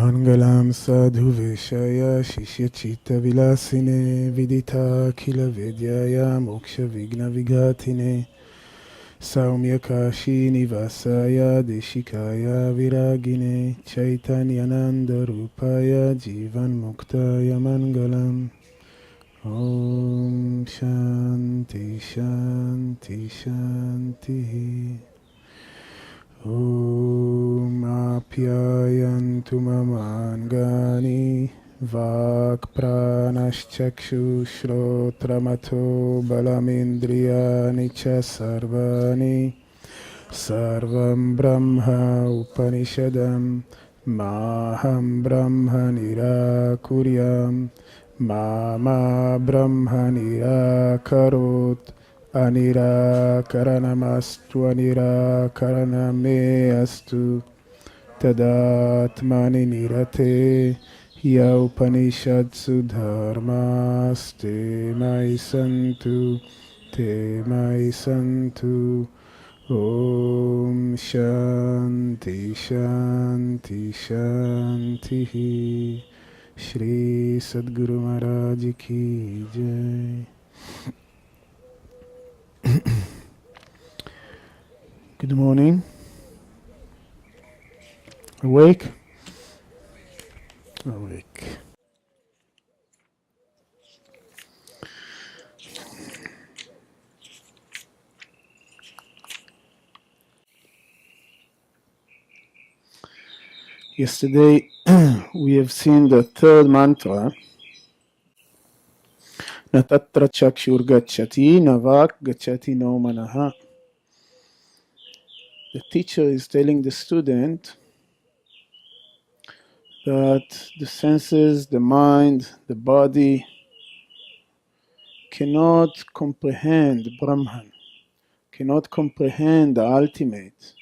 Mangalam sadhu veshaya shishyachita vilasine vidita kila vidyaya moksha vigna vigatine saumya kashi nivasaya deshikaya viragine chaitanyananda rupaya jivan muktaya mangalam. Om Shanti Shanti Shanti. Om Apyayantu Mamangani Vak Pranashchakshu Shrotramato Balamindriyani Cha Sarvani Sarvam Brahma Upanishadam Maham Brahma Nirakuryam Mama Brahma Nirakarot Anirakaranastu Anirakaraname astu Tadatmani nirate Ya Upanishadsu dharmaste mai santu Te mai santu Om Shanti Shanti Shanti Shri Sadguru Maharaj Ki Jai. Good morning. Awake? Awake. Yesterday we have seen the third mantra. Natatra chakshur gacchati navak gacchati no manaha. The teacher is telling the student that the senses, the mind, the body cannot comprehend Brahman, cannot comprehend the ultimate.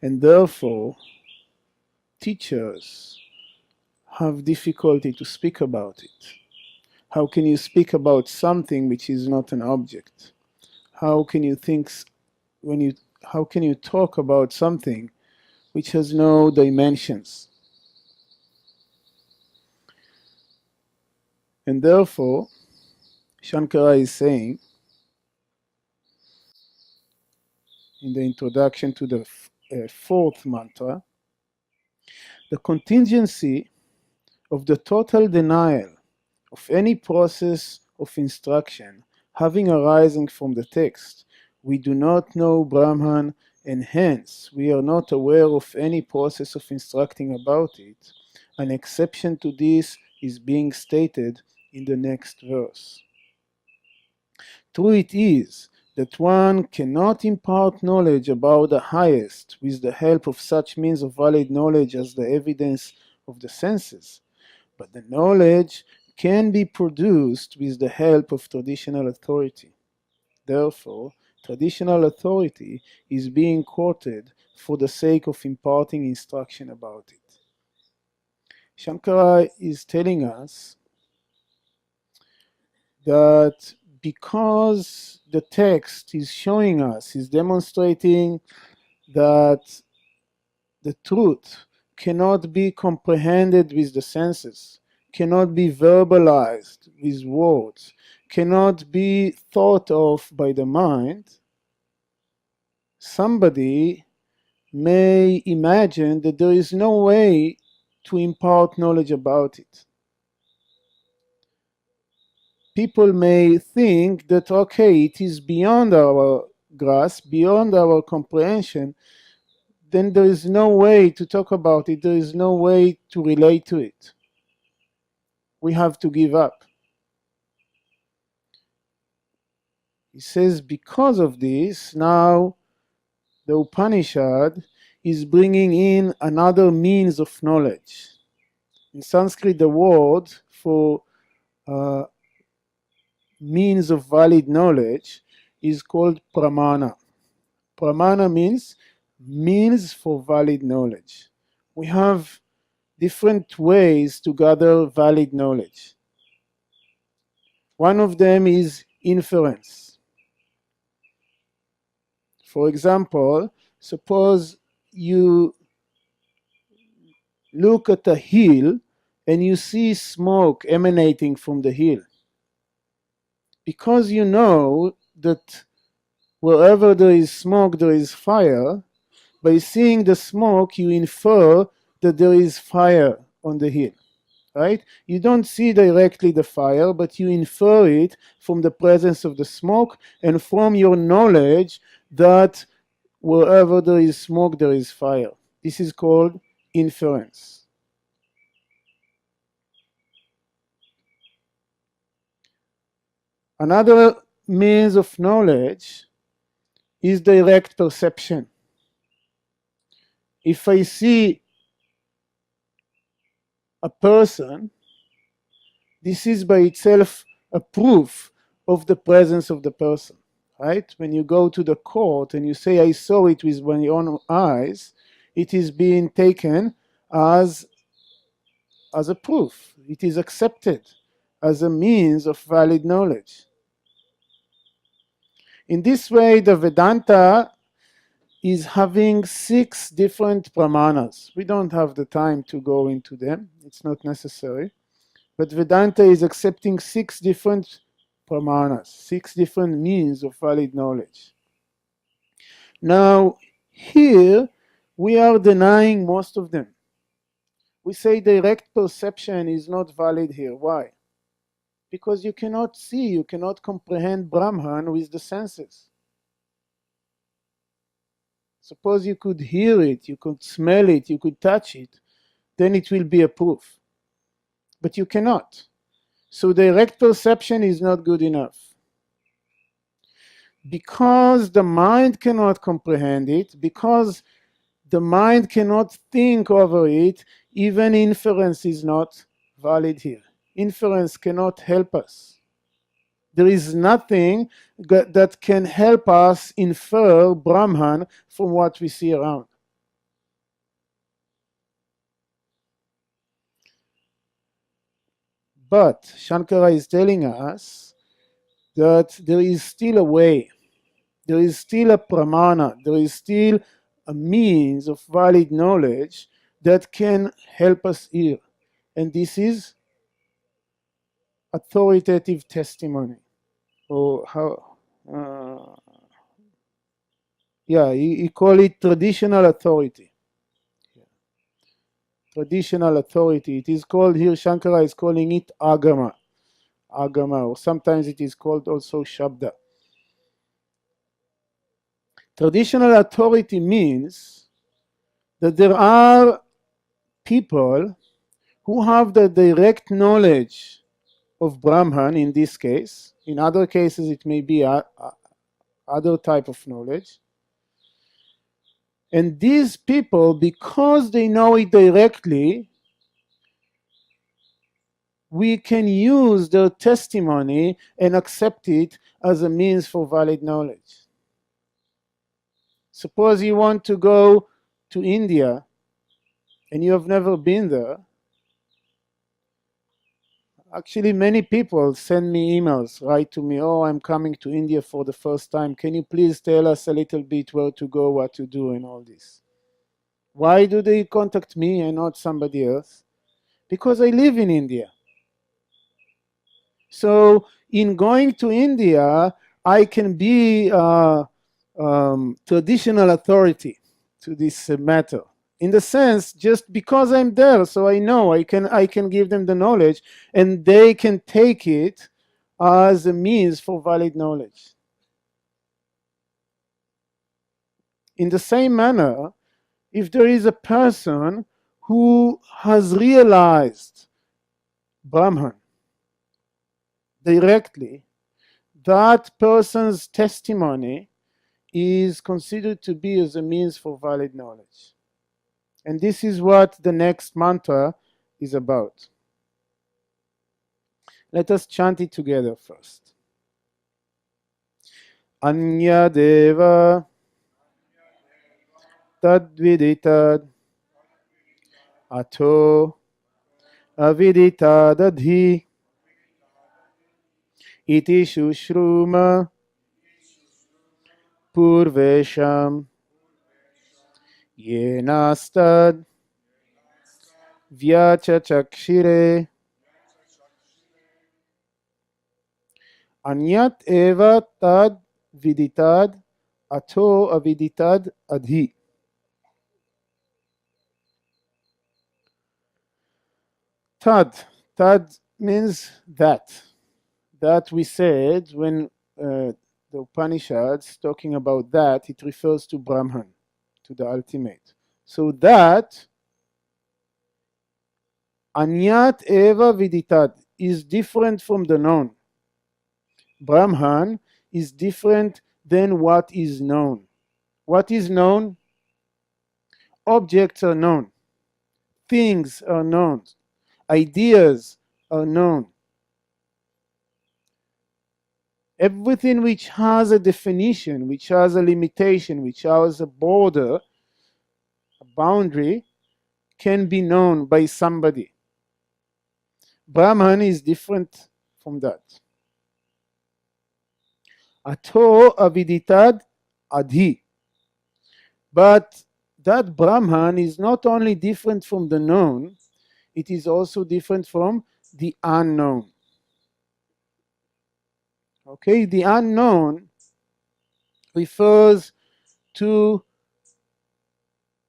And therefore, teachers have difficulty to speak about it. How can you speak about something which is not an object? How can you how can you talk about something which has no dimensions? And therefore, Shankara is saying in the introduction to the fourth mantra, the contingency of the total denial of any process of instruction having arising from the text, we do not know Brahman, and hence we are not aware of any process of instructing about it. An exception to this is being stated in the next verse. True it is that one cannot impart knowledge about the highest with the help of such means of valid knowledge as the evidence of the senses, but the knowledge can be produced with the help of traditional authority. Therefore, traditional authority is being quoted for the sake of imparting instruction about it. Shankara is telling us that because the text is showing us, is demonstrating that the truth cannot be comprehended with the senses, cannot be verbalized with words, cannot be thought of by the mind, somebody may imagine that there is no way to impart knowledge about it. People may think that, okay, it is beyond our grasp, beyond our comprehension, then there is no way to talk about it, there is no way to relate to it. We have to give up. He says because of this, now the Upanishad is bringing in another means of knowledge. In Sanskrit, the word for means of valid knowledge is called pramana. Pramana means means for valid knowledge. We have different ways to gather valid knowledge. One of them is inference. For example, suppose you look at a hill and you see smoke emanating from the hill. Because you know that wherever there is smoke, there is fire, by seeing the smoke, you infer that there is fire on the hill, right? You don't see directly the fire, but you infer it from the presence of the smoke and from your knowledge that wherever there is smoke, there is fire. This is called inference. Another means of knowledge is direct perception. If I see a person, this is by itself a proof of the presence of the person, right? When you go to the court and you say, I saw it with my own eyes, it is being taken as a proof. It is accepted as a means of valid knowledge. In this way, the Vedanta is having 6 different pramanas. We don't have the time to go into them. It's not necessary. But Vedanta is accepting 6 different pramanas, 6 different means of valid knowledge. Now, here, we are denying most of them. We say direct perception is not valid here. Why? Because you cannot see, you cannot comprehend Brahman with the senses. Suppose you could hear it, you could smell it, you could touch it, then it will be a proof. But you cannot. So direct perception is not good enough. Because the mind cannot comprehend it, because the mind cannot think over it, even inference is not valid here. Inference cannot help us. There is nothing that can help us infer Brahman from what we see around. But Shankara is telling us that there is still a way, there is still a pramana, there is still a means of valid knowledge that can help us here. And this is authoritative testimony. Or how, he call it traditional authority. Traditional authority. It is called here, Shankara is calling it agama. Agama, or sometimes it is called also shabda. Traditional authority means that there are people who have the direct knowledge of Brahman in this case. In other cases, it may be other type of knowledge. And these people, because they know it directly, we can use their testimony and accept it as a means for valid knowledge. Suppose you want to go to India and you have never been there. Actually, many people send me emails, write to me, oh, I'm coming to India for the first time. Can you please tell us a little bit where to go, what to do, and all this? Why do they contact me and not somebody else? Because I live in India. So in going to India, I can be traditional authority to this matter. In the sense, just because I'm there, so I know I can give them the knowledge, and they can take it as a means for valid knowledge. In the same manner, if there is a person who has realized Brahman directly, that person's testimony is considered to be as a means for valid knowledge. And this is what the next mantra is about. Let us chant it together first. Anya Deva Tadviditad Ato Aviditadadhi Iti Shushruma Purvesham Yenastad vyacha chakshire anyat eva tad viditad ato aviditad adhi. Tad means that. That we said when the Upanishads talking about that, it refers to Brahman, to the ultimate. So that anyat eva viditad is different from the known. Brahman is different than what is known. What is known? Objects are known. Things are known. Ideas are known. Everything which has a definition, which has a limitation, which has a border, a boundary, can be known by somebody. Brahman is different from that. Ato aviditad adhi. But that Brahman is not only different from the known, it is also different from the unknown. Okay, the unknown refers to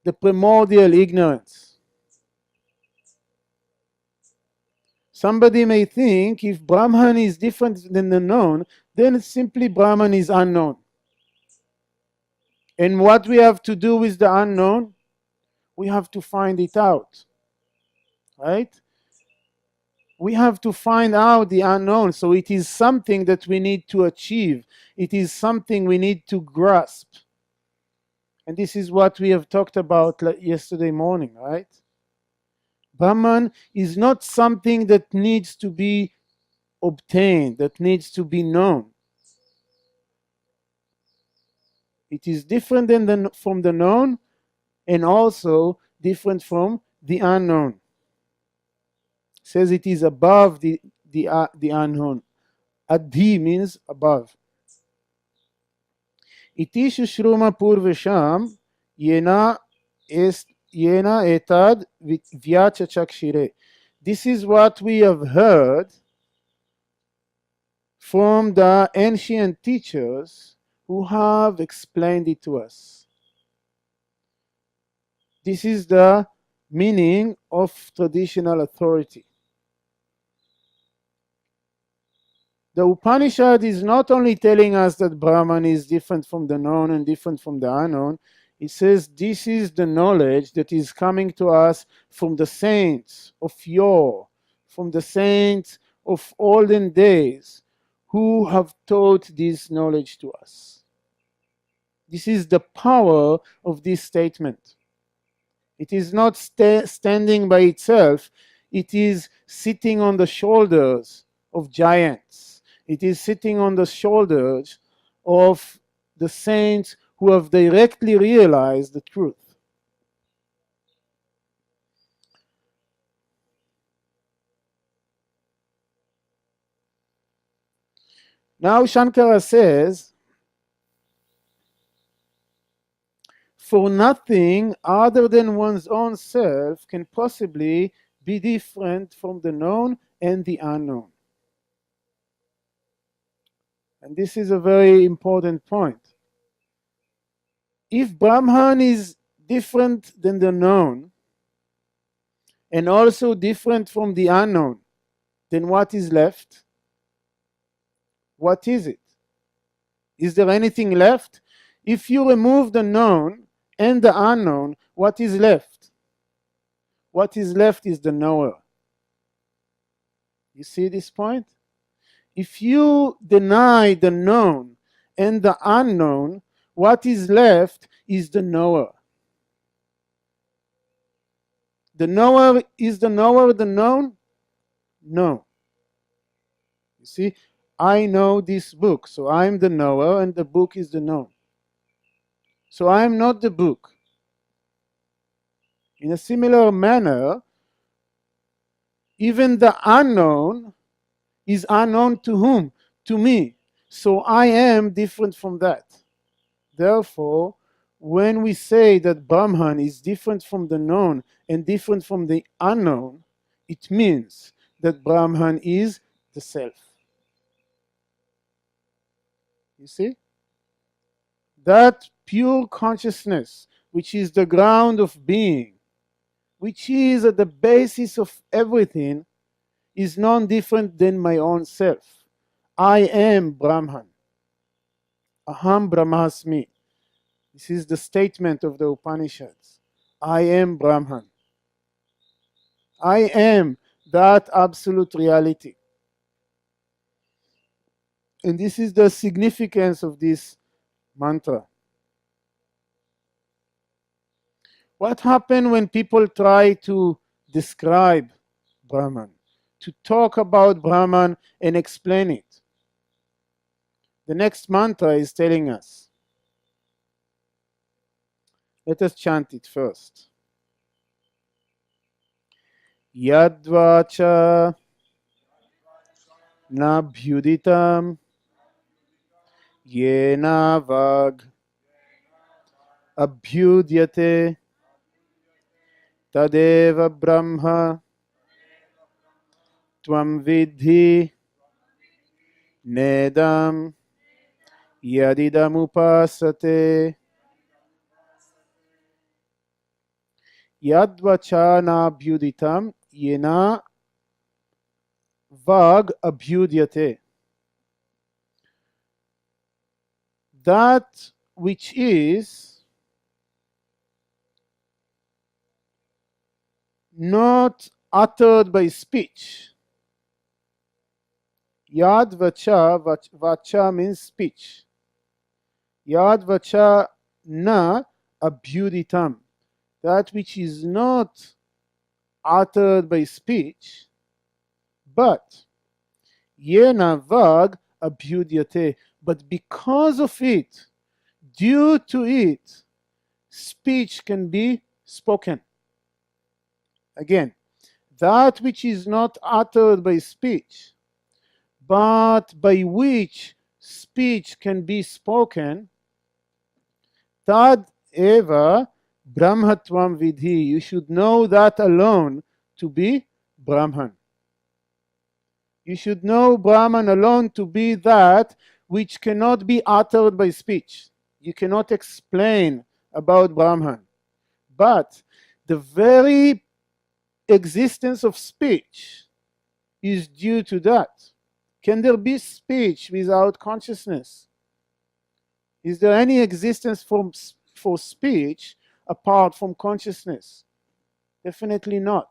the primordial ignorance. Somebody may think if Brahman is different than the known, then simply Brahman is unknown. And what we have to do with the unknown? We have to find it out, right? We have to find out the unknown. So it is something that we need to achieve. It is something we need to grasp. And this is what we have talked about yesterday morning, right? Brahman is not something that needs to be obtained, that needs to be known. It is different from the known and also different from the unknown. It says it is above the unknown. Adhi means above. Iti shushruma purvesham yena etad vyacha chakshire. This is what we have heard from the ancient teachers who have explained it to us. This is the meaning of traditional authority. The Upanishad is not only telling us that Brahman is different from the known and different from the unknown. It says this is the knowledge that is coming to us from the saints of yore, from the saints of olden days who have taught this knowledge to us. This is the power of this statement. It is not standing by itself. It is sitting on the shoulders of giants. It is sitting on the shoulders of the saints who have directly realized the truth. Now Shankara says, for nothing other than one's own self can possibly be different from the known and the unknown. And this is a very important point. If Brahman is different than the known and also different from the unknown, then what is left? What is it? Is there anything left? If you remove the known and the unknown, what is left? What is left is the knower. You see this point? If you deny the known and the unknown, what is left is the knower. The knower, is the knower the known? No. You see, I know this book, so I'm the knower and the book is the known. So I am not the book. In a similar manner, even the unknown is unknown to whom? To me. So I am different from that. Therefore, when we say that Brahman is different from the known and different from the unknown, it means that Brahman is the self. You see? That pure consciousness, which is the ground of being, which is at the basis of everything, is none different than my own self. I am Brahman. Aham Brahmasmi. This is the statement of the Upanishads. I am Brahman. I am that absolute reality. And this is the significance of this mantra. What happens when people try to describe Brahman, to talk about Brahman and explain it? The next mantra is telling us. Let us chant it first. Yadvacha nabhyuditam yena vag abhyudyate tadeva brahma tvam vidhi nedam yadidam upasate. Yadvacha nabhyuditam yena vag abhyudyate. That which is not uttered by speech. Yad vacha, vacha means speech. Yad vacha na abhyuditam. That which is not uttered by speech, but yena vag abhyudyate. But because of it, due to it, speech can be spoken. Again, that which is not uttered by speech, but by which speech can be spoken, tad eva brahmatvam vidhi. You should know that alone to be Brahman. You should know Brahman alone to be that which cannot be uttered by speech. You cannot explain about Brahman. But the very existence of speech is due to that. Can there be speech without consciousness? Is there any existence for speech apart from consciousness? Definitely not.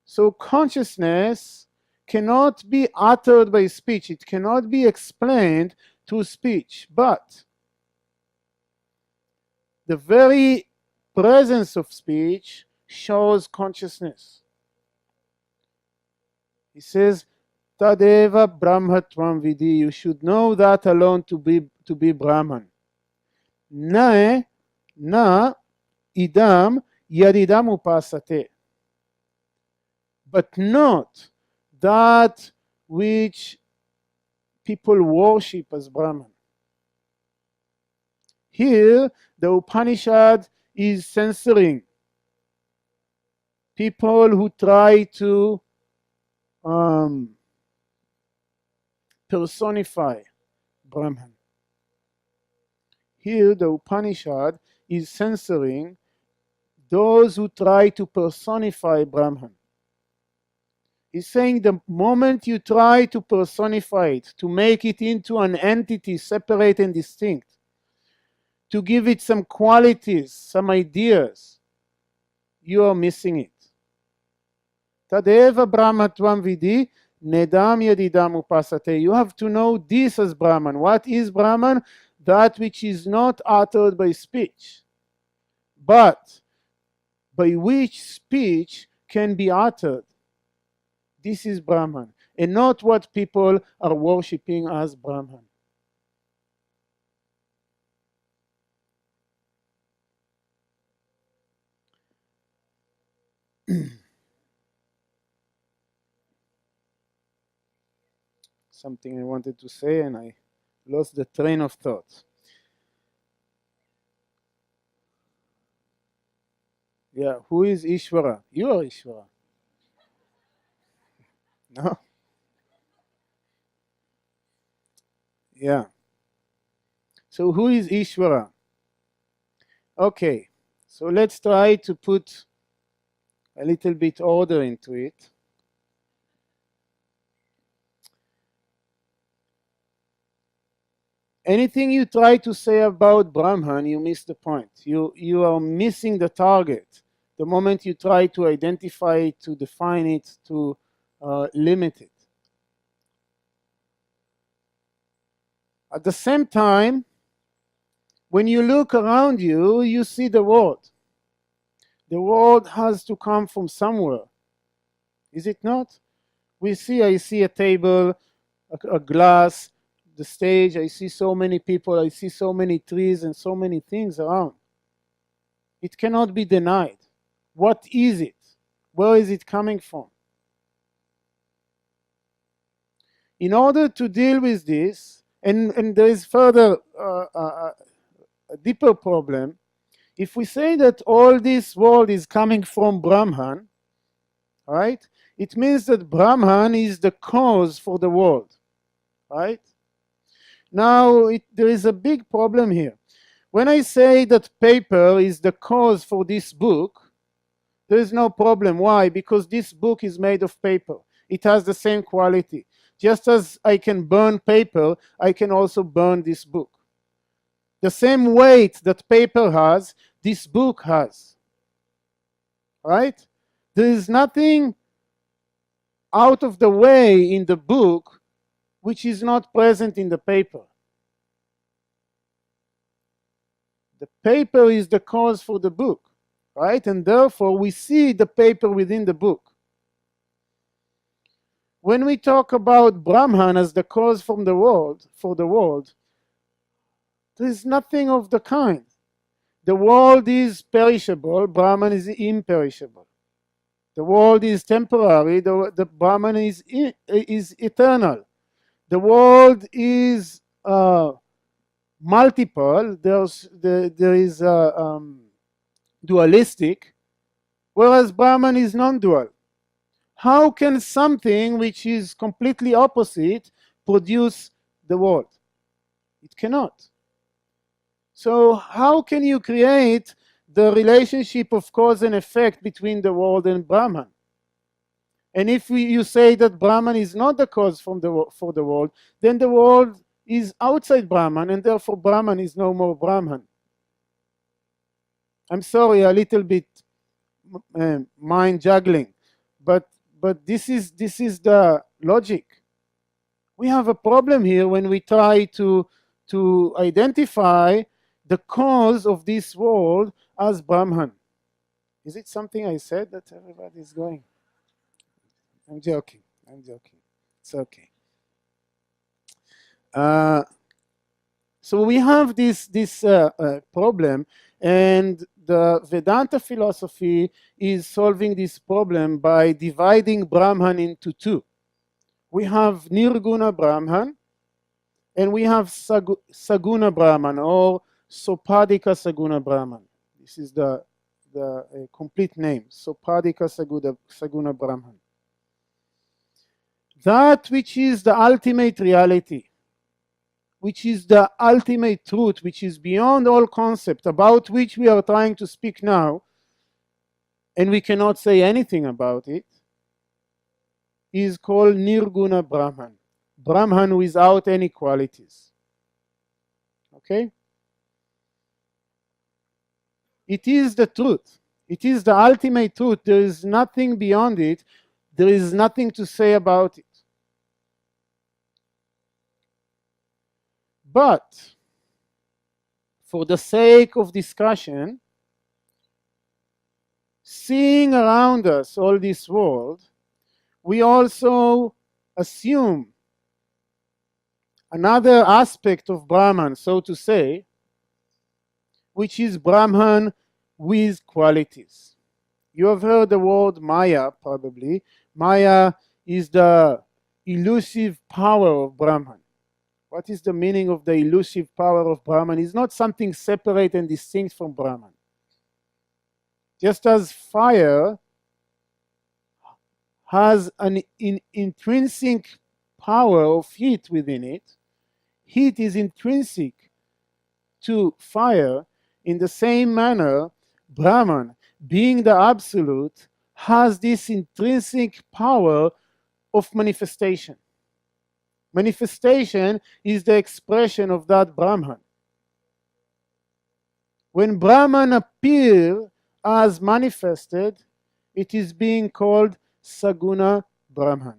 So consciousness cannot be uttered by speech. It cannot be explained through speech. But the very presence of speech shows consciousness. He says, Tadeva Brahmatvam Vidhi. You should know that alone to be Brahman. Na idam yadidam upasate. But not that which people worship as Brahman. Here, the Upanishad is censoring people who try to personify Brahman. Here, the Upanishad is censoring those who try to personify Brahman. He's saying the moment you try to personify it, to make it into an entity separate and distinct, to give it some qualities, some ideas, you are missing it. Tadeva Brahmatvam Vidhi Nedam Yadidam Upasate. You have to know this as Brahman. What is Brahman? That which is not uttered by speech, but by which speech can be uttered. This is Brahman, and not what people are worshipping as Brahman. Something I wanted to say and I lost the train of thought. Yeah, who is Ishvara? You are Ishvara. No? Yeah. So who is Ishvara? Okay, so let's try to put a little bit order into it. Anything you try to say about Brahman, you miss the point. You are missing the target. The moment you try to identify it, to define it, to limit it. At the same time, when you look around you, you see the world. The world has to come from somewhere. Is it not? I see a table, a glass, the stage, I see so many people, I see so many trees and so many things around. It cannot be denied. What is it? Where is it coming from? In order to deal with this, and there is further a deeper problem, if we say that all this world is coming from Brahman, right? It means that Brahman is the cause for the world, right? Now, there is a big problem here. When I say that paper is the cause for this book, there is no problem. Why? Because this book is made of paper. It has the same quality. Just as I can burn paper, I can also burn this book. The same weight that paper has, this book has. Right? There is nothing out of the way in the book which is not present in the paper. The paper is the cause for the book, right? And therefore we see the paper within the book. When we talk about Brahman as the cause from the world, for the world, there is nothing of the kind. The world is perishable, Brahman is imperishable. The world is temporary, the Brahman is eternal. The world is multiple, there is dualistic, whereas Brahman is non-dual. How can something which is completely opposite produce the world? It cannot. So how can you create the relationship of cause and effect between the world and Brahman? And if you say that Brahman is not the cause for the world, then the world is outside Brahman, and therefore Brahman is no more Brahman. I'm sorry, a little bit mind juggling, but this is the logic. We have a problem here when we try to identify the cause of this world as Brahman. Is it something I said that everybody is going? I'm joking. It's okay. So we have this problem, and the Vedanta philosophy is solving this problem by dividing Brahman into two. We have Nirguna Brahman, and we have Saguna Brahman, or Sopadika Saguna Brahman. This is the complete name, Sopadika Saguna Brahman. That which is the ultimate reality, which is the ultimate truth, which is beyond all concept, about which we are trying to speak now, and we cannot say anything about it, is called Nirguna Brahman. Brahman without any qualities. Okay? It is the truth. It is the ultimate truth. There is nothing beyond it. There is nothing to say about it. But for the sake of discussion, seeing around us all this world, we also assume another aspect of Brahman, so to say, which is Brahman with qualities. You have heard the word Maya, probably. Maya is the elusive power of Brahman. What is the meaning of the elusive power of Brahman? It's not something separate and distinct from Brahman. Just as fire has an intrinsic power of heat within it, heat is intrinsic to fire. In the same manner, Brahman, being the absolute, has this intrinsic power of manifestation. Manifestation is the expression of that Brahman. When Brahman appears as manifested, it is being called Saguna Brahman,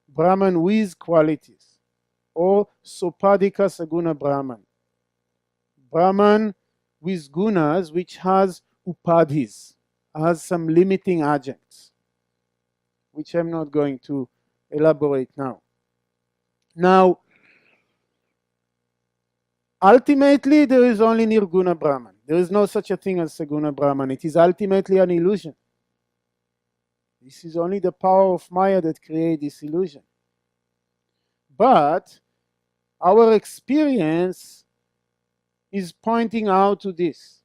Brahman with qualities, or Sopadika Saguna Brahman, Brahman with gunas which has upadhis, has some limiting adjuncts, which I'm not going to elaborate now. Now, ultimately, there is only Nirguna Brahman. There is no such a thing as Saguna Brahman. It is ultimately an illusion. This is only the power of Maya that creates this illusion. But our experience is pointing out to this.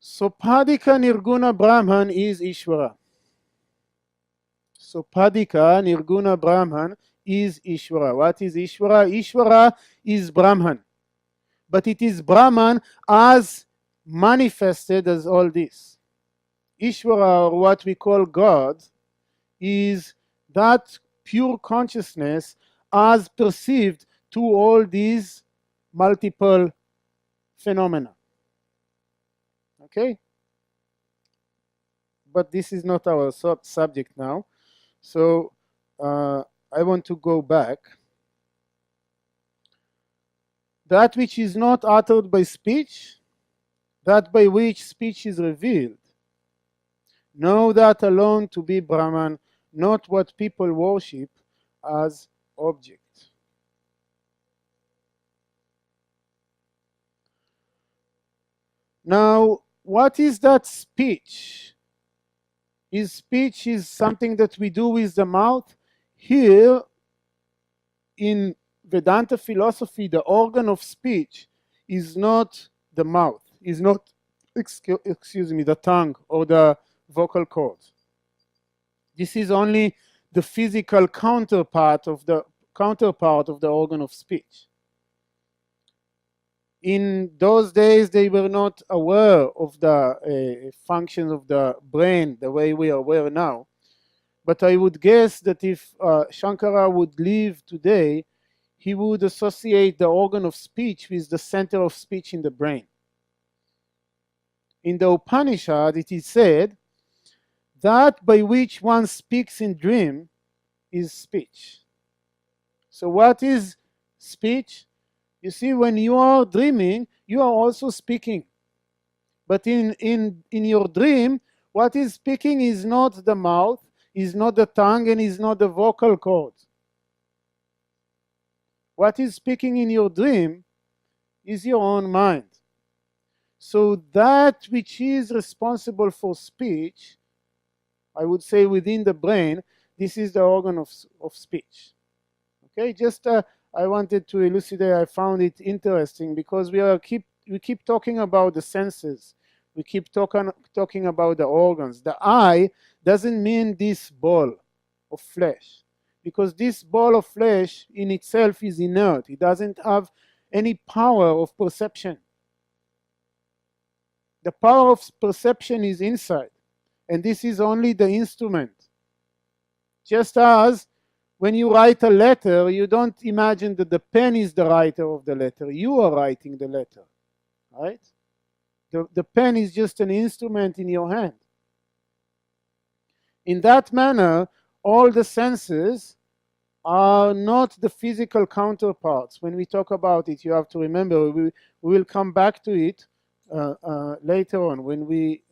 Sopadika Nirguna Brahman is Ishvara. Sopadika Nirguna Brahman is Ishvara. What is Ishvara? Ishvara is Brahman. But it is Brahman as manifested as all this. Ishvara, or what we call God, is that pure consciousness as perceived to all these multiple phenomena. Okay? But this is not our subject now. So I want to go back. That which is not uttered by speech, that by which speech is revealed, know that alone to be Brahman, not what people worship as object. Now, what is that speech? Is speech is something that we do with the mouth? Here, in Vedanta philosophy, the organ of speech is not the mouth, is not, excuse me, the tongue or the vocal cords. This is only the physical counterpart of the organ of speech. In those days, they were not aware of the functions of the brain the way we are aware now. But I would guess that if Shankara would live today, he would associate the organ of speech with the center of speech in the brain. In the Upanishad, it is said, that by which one speaks in dream is speech. So what is speech? You see, when you are dreaming, you are also speaking. But in your dream, what is speaking is not the mouth, is not the tongue, and is not the vocal cords. What is speaking in your dream is your own mind. So that which is responsible for speech, I would say within the brain, this is the organ of speech. Okay, just I wanted to elucidate. I found it interesting because we keep talking about the senses. We keep talking about the organs. The eye doesn't mean this ball of flesh, because this ball of flesh in itself is inert. It doesn't have any power of perception. The power of perception is inside, and this is only the instrument. Just as when you write a letter, you don't imagine that the pen is the writer of the letter. You are writing the letter, right? The pen is just an instrument in your hand. In that manner, all the senses are not the physical counterparts. When we talk about it, you have to remember, we will come back to it later on when we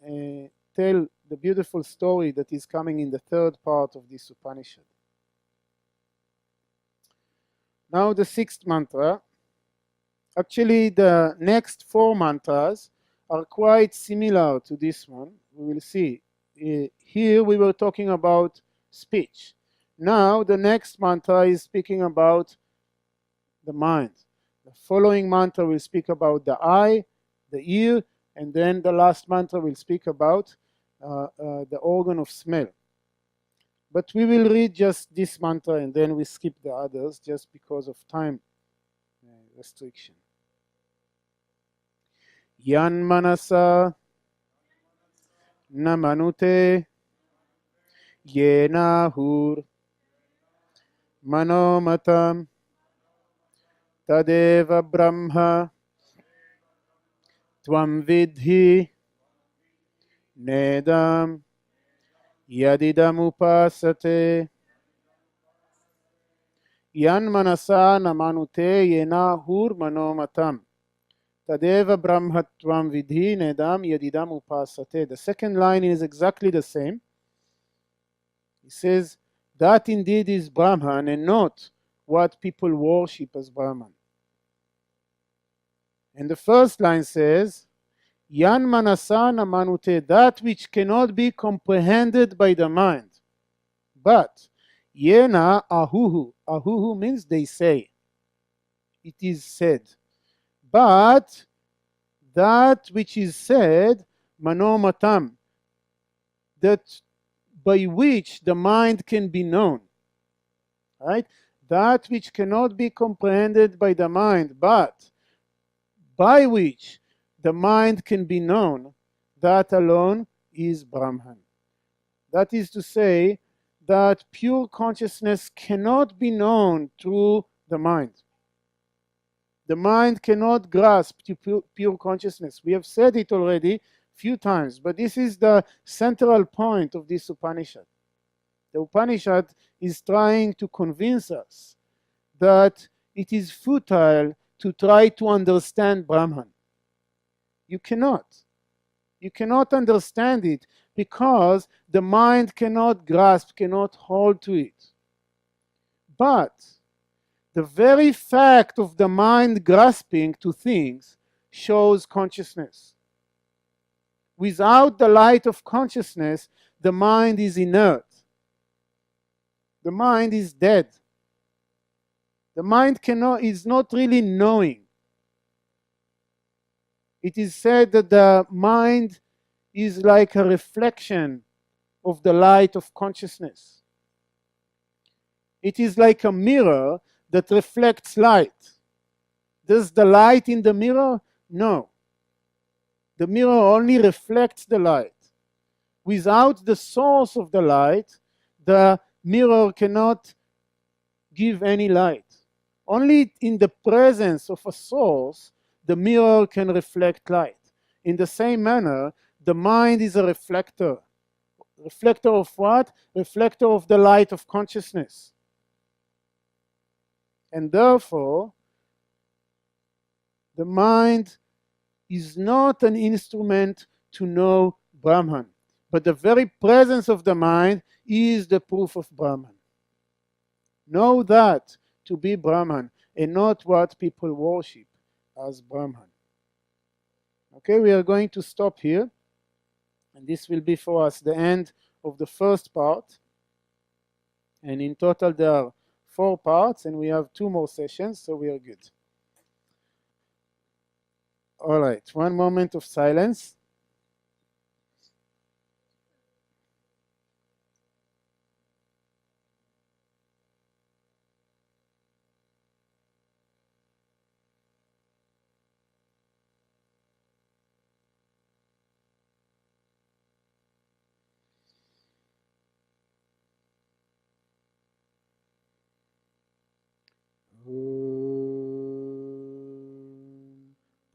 tell the beautiful story that is coming in the third part of this Upanishad. Now the sixth mantra. Actually, the next four mantras are quite similar to this one. We will see. Here we were talking about speech. Now the next mantra is speaking about the mind. The following mantra will speak about the eye, the ear, And then the last mantra will speak about the organ of smell. But we will read just this mantra and then we skip the others just because of time restriction. Yan manasa namanute yena hur manomatam tadeva brahma tvam vidhi nedam yadidam upasate. Yan manasa namanute yena hur manomatam tadeva brahmatvam vidhi nedam yadidam upasate. The second line is exactly the same. He says, that indeed is Brahman and not what people worship as Brahman. And the first line says, Yan manasa namanute, that which cannot be comprehended by the mind. But yena ahuhu. Ahuhu means they say. It is said. But that which is said, manomatam, that by which the mind can be known. Right? That which cannot be comprehended by the mind, but by which the mind can be known, that alone is Brahman. That is to say, that pure consciousness cannot be known through the mind. The mind cannot grasp pure consciousness. We have said it already a few times, but this is the central point of this Upanishad. The Upanishad is trying to convince us that it is futile to try to understand Brahman. You cannot. You cannot understand it because the mind cannot grasp, cannot hold to it. But the very fact of the mind grasping to things shows consciousness. Without the light of consciousness, the mind is inert. The mind is dead. The mind is not really knowing. It is said that the mind is like a reflection of the light of consciousness. It is like a mirror that reflects light. Does the light in the mirror? No. The mirror only reflects the light. Without the source of the light, the mirror cannot give any light. Only in the presence of a source, the mirror can reflect light. In the same manner, the mind is a reflector. Reflector of what? Reflector of the light of consciousness. And therefore, the mind is not an instrument to know Brahman, but the very presence of the mind is the proof of Brahman. Know that to be Brahman and not what people worship as Brahman. Okay, we are going to stop here, and this will be for us the end of the first part. And in total there are 4 parts, and we have 2 more sessions, so we are good. All right, one moment of silence.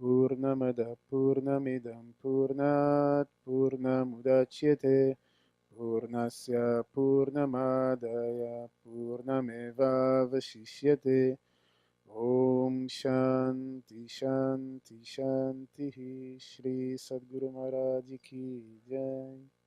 Purnamada Purnamidam Purnat Purnamudachyate Purnasya Purnamadaya Purnameva Vashishyate. Om Shanti Shanti Shanti. Shri Sadguru Maharaj Ki Jai.